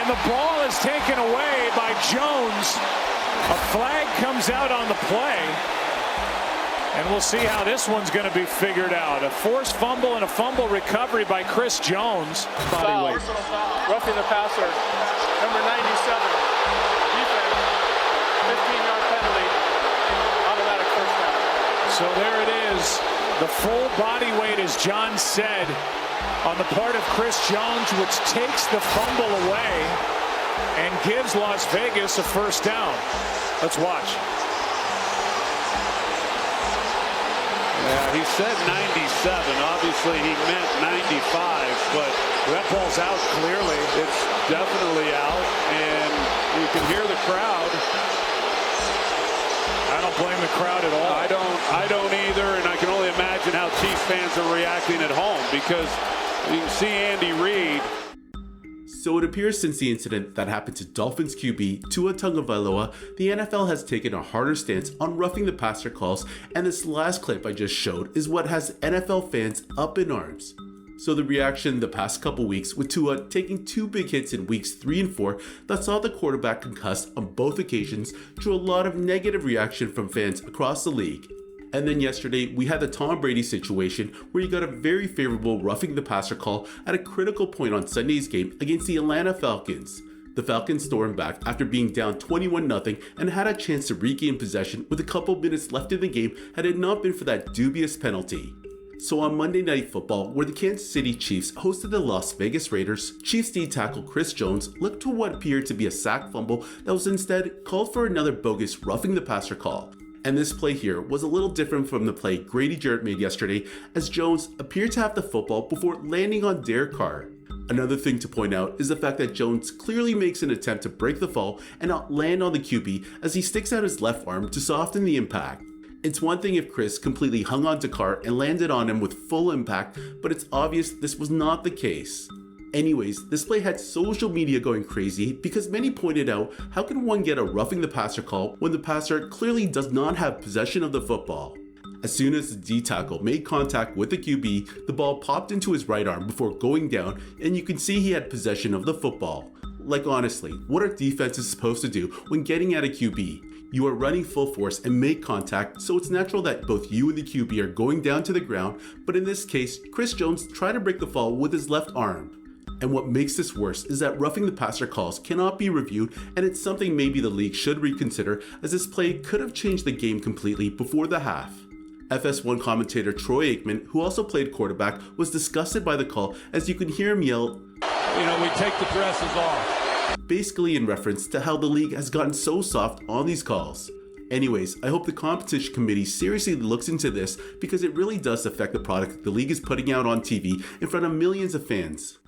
And the ball is taken away by Jones. A flag comes out on the play. And we'll see how this one's going to be figured out. A forced fumble and a fumble recovery by Chris Jones. Foul. Roughing the passer. Number 97. Defense. 15-yard penalty. Automatic first down. So there it is. The full body weight, as John said, on the part of Chris Jones, which takes the fumble away and gives Las Vegas a first down. Let's watch. Yeah, he said 97. Obviously, he meant 95, but That ball's out clearly. it's definitely out, and you can hear the crowd. I don't blame the crowd at all. I don't either, and I can only imagine how Chiefs fans are reacting at home because you can see Andy Reid. So it appears since the incident that happened to Dolphins QB Tua Tagovailoa, the NFL has taken a harder stance on roughing the passer calls, and this last clip I just showed is what has NFL fans up in arms. So the reaction the past couple weeks with Tua taking 2 big hits in weeks 3 and 4 that saw the quarterback concussed on both occasions drew a lot of negative reaction from fans across the league. And then yesterday, we had the Tom Brady situation where he got a very favorable roughing the passer call at a critical point on Sunday's game against the Atlanta Falcons. The Falcons stormed back after being down 21-0 and had a chance to regain possession with a couple minutes left in the game had it not been for that dubious penalty. So on Monday Night Football, where the Kansas City Chiefs hosted the Las Vegas Raiders, Chiefs D tackle Chris Jones looked to what appeared to be a sack fumble that was instead called for another bogus roughing the passer call. And this play here was a little different from the play Grady Jarrett made yesterday, as Jones appeared to have the football before landing on Derek Carr. Another thing to point out is the fact that Jones clearly makes an attempt to break the fall and not land on the QB as he sticks out his left arm to soften the impact. It's one thing if Chris completely hung on to Carr and landed on him with full impact, but it's obvious this was not the case. Anyways, this play had social media going crazy because many pointed out how can one get a roughing the passer call when the passer clearly does not have possession of the football. As soon as the D tackle made contact with the QB, the ball popped into his right arm before going down, and you can see he had possession of the football. Like honestly, what are defenses supposed to do when getting at a QB? You are running full force and make contact, so it's natural that both you and the QB are going down to the ground, but in this case, Chris Jones tried to break the fall with his left arm. And what makes this worse is that roughing the passer calls cannot be reviewed, and it's something maybe the league should reconsider, as this play could have changed the game completely before the half. FS1 commentator Troy Aikman, who also played quarterback, was disgusted by the call, as you can hear him yell, we take the dresses off. Basically in reference to how the league has gotten so soft on these calls. Anyways, I hope the competition committee seriously looks into this because it really does affect the product the league is putting out on TV in front of millions of fans.